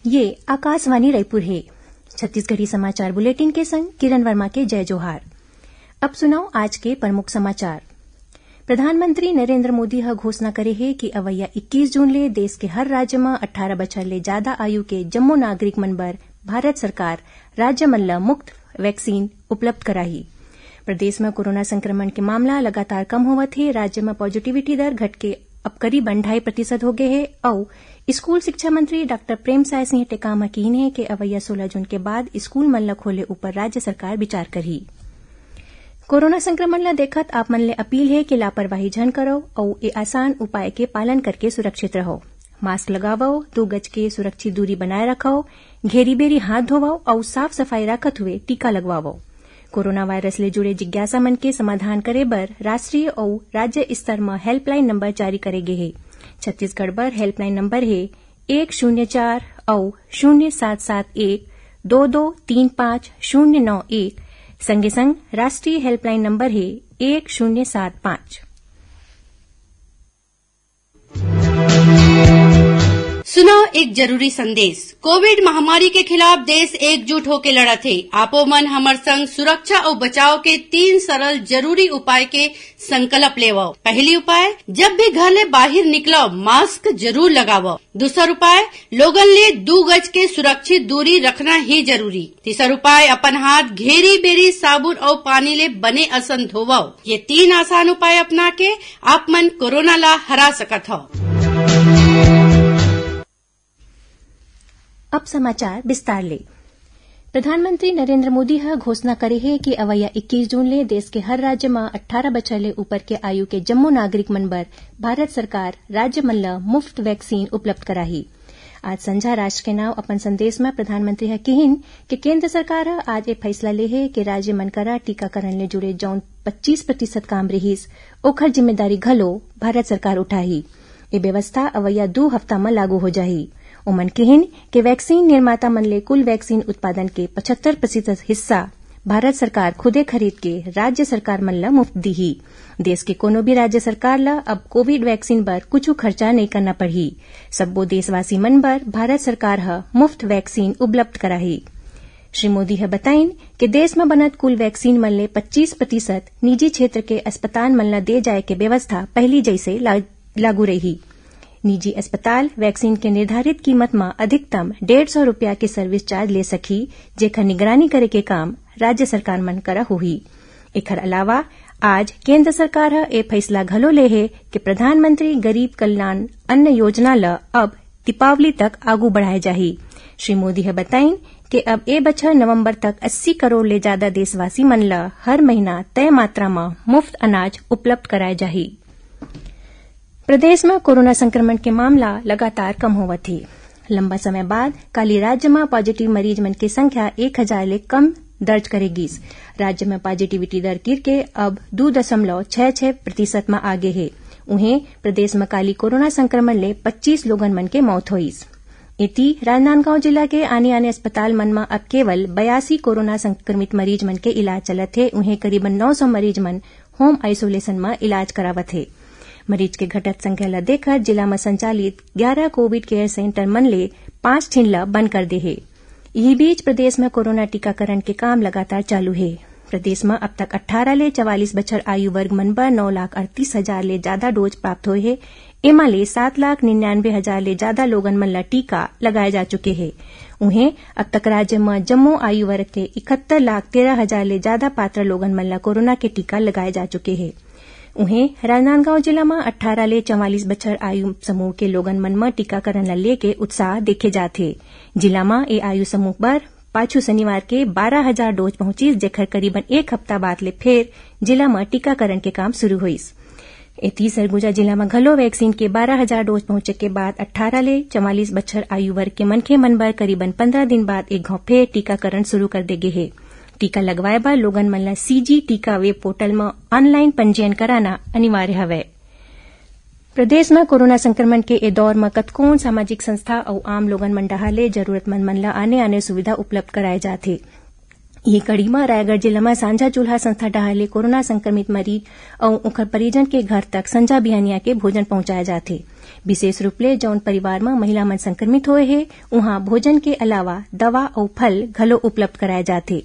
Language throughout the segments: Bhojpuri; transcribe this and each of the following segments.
ये आकाशवाणी रायपुर है। छत्तीसगढ़ी समाचार बुलेटिन के संग किरण वर्मा के जय जोहार। अब सुनाओ आज के प्रमुख समाचार। प्रधानमंत्री नरेंद्र मोदी ह घोषणा करे है कि अवैया 21 जून ले देश के हर राज्य में 18 बछर ले ज्यादा आयु के जम्मो नागरिक मन बर भारत सरकार राज्य मन ल मुफ्त वैक्सीन उपलब्ध कराही। प्रदेश में कोरोना संक्रमण के मामला लगातार कम होवत है। राज्य में पॉजिटिविटी दर घट के अब करीब 2.5% हो गए है और स्कूल शिक्षा मंत्री डॉक्टर प्रेमसाय सिंह टेकाम कीन है कि अवैया 16 जून के बाद स्कूल मन ल खोले ऊपर राज्य सरकार विचार करही। कोरोना संक्रमण ल देखत आप मन ले अपील है कि लापरवाही झन करो और ये आसान उपाय के पालन करके सुरक्षित रहो। मास्क लगावो, 2 गज के सुरक्षित दूरी बनाए रखो, घेरी बेरी हाथ धोवो और साफ सफाई रखत हुए टीका लगवावो। कोरोना वायरस ले जुड़े जिज्ञासा मन के समाधान करे बर राष्ट्रीय और राज्य स्तर में हेल्पलाइन नंबर जारी करे गे है। छत्तीसगढ़ बर हेल्पलाइन नंबर है 104 और 0771 2235 संगे संग राष्ट्रीय हेल्पलाइन नंबर है 1075। सुनो एक जरूरी संदेश। कोविड महामारी के खिलाफ देश एकजुट होकर लड़त है। आपो मन हमर संग सुरक्षा और बचाव के 3 सरल जरूरी उपाय के संकल्प लेवो। पहली उपाय, जब भी घर ले बाहर निकलो मास्क जरूर लगावो। दूसरा उपाय, लोगन ले 2 गज के सुरक्षित दूरी रखना ही जरूरी। तीसरा उपाय, अपन हाथ घेरी बेरी साबुन और पानी ले बने असन धोवो। ये 3 आसान उपाय अपना के आप मन कोरोना ला हरा सकत हो। अब समाचार विस्तार ले। प्रधानमंत्री नरेंद्र मोदी ह घोषणा करे है कि अवैया 21 जून ले देश के हर राज्य में 18 बछर ले ऊपर के आयु के जम्मो नागरिक मन बर भारत सरकार राज्य मन ल मुफ्त वैक्सीन उपलब्ध कराही। आज संझा राष्ट्र के नाव अपन संदेश में प्रधानमंत्री ह कहिन कि केंद्र सरकार ह आज ये फैसला ले है कि राज्य मन करा टीकाकरण ले जुड़े जौन 25% काम रहीस ओखर जिम्मेदारी घलो भारत सरकार उठाही। ये व्यवस्था अवैया 2 हफ्ता में लागू हो जाही। उमन कहिन कि वैक्सीन निर्माता मन ले कुल वैक्सीन उत्पादन के 75% हिस्सा भारत सरकार खुदे खरीद के राज्य सरकार मन ल मुफ्त दीही। देश के कोनो भी राज्य सरकार ला अब कोविड वैक्सीन बर कुछ खर्चा नहीं करना पड़ही। सब्बो देशवासी मन बर भारत सरकार ह मुफ्त वैक्सीन उपलब्ध कराही। श्री मोदी ह बताइन कि देश में बनत कुल वैक्सीन मन ले 25% निजी क्षेत्र के अस्पताल मन ल दे जाए के व्यवस्था पहली जैसे लागू रही। निजी अस्पताल वैक्सीन के निर्धारित कीमत में अधिकतम 150 रुपया के सर्विस चार्ज ले सकी, जेकर निगरानी करे के काम राज्य सरकार मन करा होही। एकर अलावा आज केंद्र सरकार ह ए फैसला घलो ले है कि प्रधानमंत्री गरीब कल्याण अन्न योजना ल अब दीपावली तक आगू बढ़ाए जाही। श्री मोदी ह बताइन कि अब ए बछर नवंबर तक 80 करोड़ ले ज्यादा देशवासी मन ल हर महीना तय मात्रा में मुफ्त अनाज उपलब्ध कराए जाही। प्रदेश में कोरोना संक्रमण के मामला लगातार कम होवत है। लंबा समय बाद काली राज्य में पॉजिटिव मरीज मन की संख्या 1000 ले कम दर्ज करेगीस। राज्य में पॉजिटिविटी दर गिर के अब 2.66% में आगे है। उन्हें प्रदेश में काली कोरोना संक्रमण ले 25 लोगन मन के मौत हुईस। इति राजनांदगांव जिला के आने अस्पताल मन में अब केवल 82 कोरोना संक्रमित मरीज मन के इलाज चलत है। उन्हें करीबन 900 मरीज मन होम आइसोलेशन में इलाज करावत है। मरीज के घटत संख्या ला देखकर जिला में संचालित 11 कोविड केयर सेंटर मन ले 5 ठिन ला बंद कर दे है। यही बीच प्रदेश में कोरोना टीकाकरण के काम लगातार चालू है। प्रदेश में अब तक 18 ले 44 बछर आयु वर्ग मन बर 9,38,000 ले ज्यादा डोज प्राप्त हुए है। एमा ले 7,99,000 ले ज्यादा लोगन मन ला टीका लगाए जा चुके हैं। उन्हें अब तक राज्य में जम्मो आयु वर्ग के 71,13,000 ले ज्यादा पात्र लोगन मन ला कोरोना के टीका लगाए जा चुके हैं। उन्हें राजनांदगांव जिला में 18 ले 44 बछर आयु समूह के लोगन मन में टीकाकरण ला लेके उत्साह देखे जाथे। जिला में ए आयु समूह पर पाछू शनिवार के 12,000 डोज पहुंची, जेकर करीबन 1 हफ्ता बाद ले फिर जिला में टीकाकरण के काम शुरू हुईस। एती सरगुजा जिला में घलो वैक्सीन के 12,000 डोज पहुंचे के बाद 18 ले 44 बछर आयु वर्ग के मनखे मन बर करीबन 15 दिन बाद एक घाव फिर टीकाकरण शुरू कर देगे है। टीका लगवाए बर लोगन मन ला सीजी टीका वेब पोर्टल में ऑनलाइन पंजीयन कराना अनिवार्य हवै। प्रदेश में कोरोना संक्रमण के ए दौर में कतकोन सामाजिक संस्था और आम लोगन मन डहा ले जरूरतमंद मन ला आने सुविधा उपलब्ध कराए जाथे। यही कड़ी में रायगढ़ जिला में सांझा चूल्हा संस्था डहाले कोरोना संक्रमित मरीज और उनकर परिजन के घर तक संझा बिहानिया के भोजन पहुंचाया जाथे। विशेष रूप ले जौन परिवार में महिला मन संक्रमित होए हे उहां भोजन के अलावा दवा और फल घलो उपलब्ध कराए जाथे।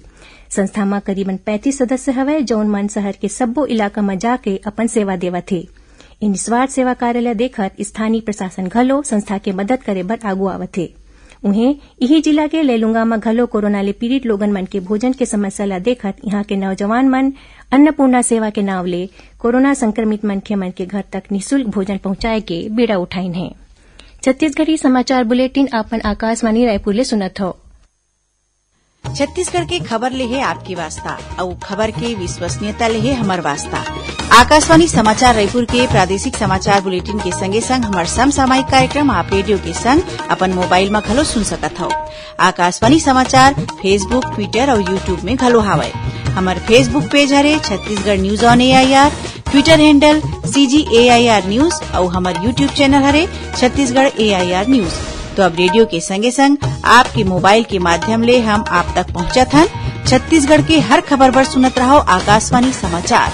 संस्था में करीबन 35 सदस्य हवे जौन मन शहर के सब्बो इलाका में जाके अपन सेवा देवत हे। इन निस्वार्थ सेवा कार्यालय देखत स्थानीय प्रशासन घलो संस्था के मदद करे बर आगू आवत हे। उन्हें यही जिला के लेलुंगा में घलो कोरोना ले पीड़ित लोगन मन के भोजन के समस्या ला देखत यहाँ के नौजवान मन अन्नपूर्णा सेवा के नाव ले कोरोना संक्रमित मनखे मन के घर तक निःशुल्क भोजन पहुंचाए के बेड़ा उठाइन है। छत्तीसगढ़ी समाचार बुलेटिन आपन आकाशवाणी रायपुर ले सुनत हो। छत्तीसगढ़ के खबर ले है आपकी वास्ता और खबर के विश्वसनीयता ले है हमार वास्ता। आकाशवाणी समाचार रायपुर के प्रादेशिक समाचार बुलेटिन के संगे संग हमार समसामयिक कार्यक्रम आप रेडियो के संग अपन मोबाइल में घलो सुन सकत हो। आकाशवाणी समाचार फेसबुक, ट्विटर और यूट्यूब में घलो हावय। हमार फेसबुक पेज हरे Chhattisgarh news on AIR, Twitter handle CGAIR news और हमार यूट्यूब चैनल हरे छत्तीसगढ़ AIR न्यूज। तो अब रेडियो के संगे संग आपके मोबाइल के माध्यम ले हम आप तक पहुंचत हन। छत्तीसगढ़ के हर खबर पर सुनत रहो आकाशवाणी समाचार।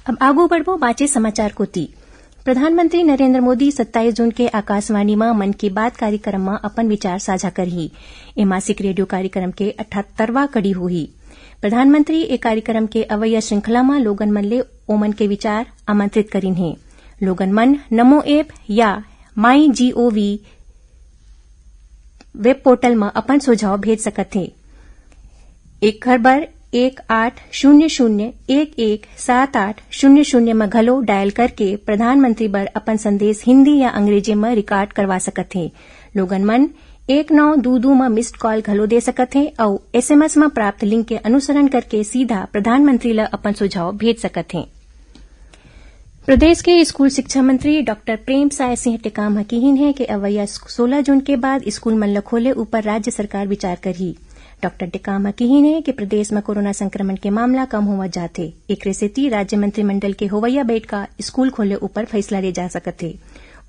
अब आगू बढ़बो बाचे समाचार कोती। प्रधानमंत्री नरेंद्र मोदी 27 जून के आकाशवाणी में मन की बात कार्यक्रम में अपन विचार साझा करही। ए मासिक रेडियो कार्यक्रम के 78वां कड़ी होही। प्रधानमंत्री ए कार्यक्रम के अवैया श्रृंखला में लोगन मन ले ओमन के विचार आमंत्रित करिन है। लोगन मन नमो ऐप या MyGOV वेब पोर्टल में अपन सुझाव भेज सकत हे। एक खबर 1800117800 में घलो डायल करके प्रधानमंत्री बर अपन संदेश हिंदी या अंग्रेजी में रिकॉर्ड करवा सकत हे। लोगन मन 1922 में मिस्ड कॉल घलो दे सकत हे और SMS में प्राप्त लिंक के अनुसरण करके सीधा प्रधानमंत्री ला अपन सुझाव भेज सकत हे। प्रदेश के स्कूल शिक्षा मंत्री डॉक्टर प्रेम साय सिंह टेकाम हकीन है कि अवैया 16 जून के बाद स्कूल मन ल खोले ऊपर राज्य सरकार विचार करही। डॉक्टर टेकाम हकीन है कि प्रदेश में कोरोना संक्रमण के मामला कम होवत जाथे। एकरे सेती राज्य मंत्रिमंडल के होवैया बैठका स्कूल खोले ऊपर फैसला ले जा सकत हे।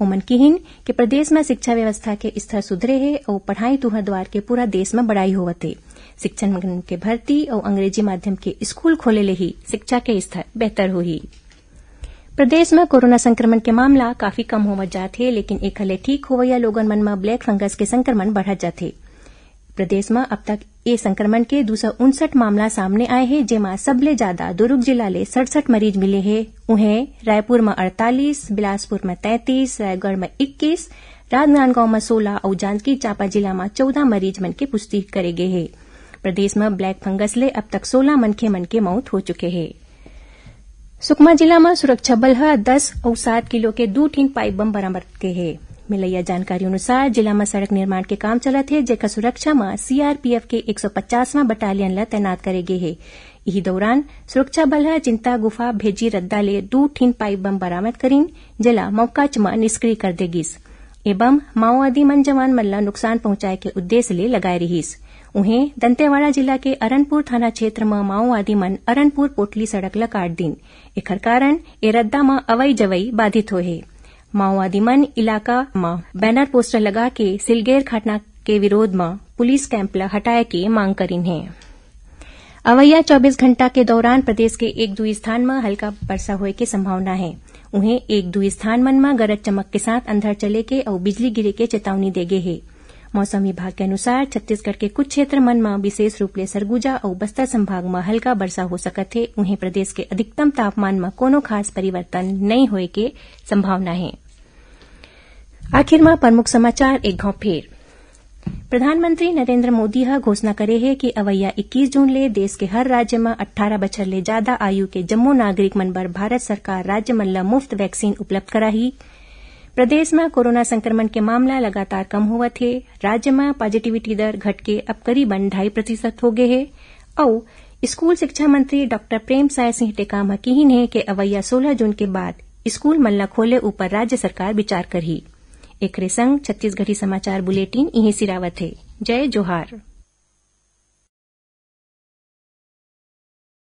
ओमन किहिन कि प्रदेश में शिक्षा व्यवस्था के स्तर सुधरे है और पढ़ाई तुहर द्वार के पूरा देश में बढ़ाई होवत है। शिक्षण के भर्ती और अंग्रेजी माध्यम के स्कूल खोले ले ही शिक्षा के स्तर बेहतर होही। प्रदेश में कोरोना संक्रमण के मामला काफी कम होवत जाथे, लेकिन एक हले ठीक होवैया लोगन मन में ब्लैक फंगस के संक्रमण बढ़त जाथे। प्रदेश में अब तक ए संक्रमण के 259 मामला सामने आए हैं, जेमा सबले ज्यादा दुर्ग जिला ले 67 मरीज मिले हैं। उन्हें रायपुर में 48, बिलासपुर में 33, रायगढ़ में 21, राजनांदगांव में 16 और जांजगीर चांपा जिला में 14 मरीज मन के पुष्टि करे गए हैं। प्रदेश में ब्लैक फंगस ले अब तक 16 मनखे मन के मौत हो चुके हैं। सुकमा जिला में सुरक्षा बल 10 और 7 किलो के 2 टीन पाइप बम बरामद के हैं। मिलैया जानकारी अनुसार जिला में सड़क निर्माण के काम चलत है, जेकर सुरक्षा में CRPF के 150वां बटालियन ला तैनात करे गए है। यही दौरान सुरक्षा बल चिंता गुफा भेजी रद्दा ले 2 टीन पाइप बम बरामद करीन, जिला मौका च निष्क्रिय कर देगिस। ए बम माओवादी मन जवान मन ला नुकसान पहुंचाए के उद्देश्य ले लगाए रहीस। उन्हें दंतेवाड़ा जिला के अरनपुर थाना क्षेत्र में माओवादी मन अरनपुर पोटली सड़क ला काट दिन। एकर कारण ए रद्दा में अवई जवई बाधित होए। माओवादी मन इलाका में बैनर पोस्टर लगा के सिलगेर घटना के विरोध में पुलिस कैंप ला हटाए के मांग करीन है। अवैया 24 घंटा के दौरान प्रदेश के 1-2 स्थान में हल्का वर्षा होए के संभावना है। उन्हें 1-2 स्थान मन में गरज चमक के साथ अंधड़ चले के और बिजली गिरे के चेतावनी दे गए है। मौसम विभाग के अनुसार छत्तीसगढ़ के कुछ क्षेत्र मन में विशेष रूप ले सरगुजा और बस्तर संभाग में हल्का वर्षा हो सकत है। उन्हें प्रदेश के अधिकतम तापमान में कोनो खास परिवर्तन नहीं होए के संभावना है। आखिर में प्रमुख समाचार एक घाव फेर। प्रधानमंत्री नरेंद्र मोदी घोषणा करे है कि अवैया 21 जून ले देश के हर राज्य में 18 बछर ले ज्यादा आयु के जम्मो नागरिक मन बर भारत सरकार राज्य मन ला मुफ्त वैक्सीन उपलब्ध कराही। प्रदेश में कोरोना संक्रमण के मामला लगातार कम होवत है। राज्य में पॉजिटिविटी दर घट के अब करीबन 2.5% हो गए है। और स्कूल शिक्षा मंत्री डॉक्टर प्रेम साय सिंह टेकाम हकीन है कि अवैया 16 जून के बाद स्कूल मन ला खोले ऊपर राज्य सरकार विचार करही। एकरे संग छत्तीसगढ़ी समाचार बुलेटिन इहीं सिरावत है। जय जोहार।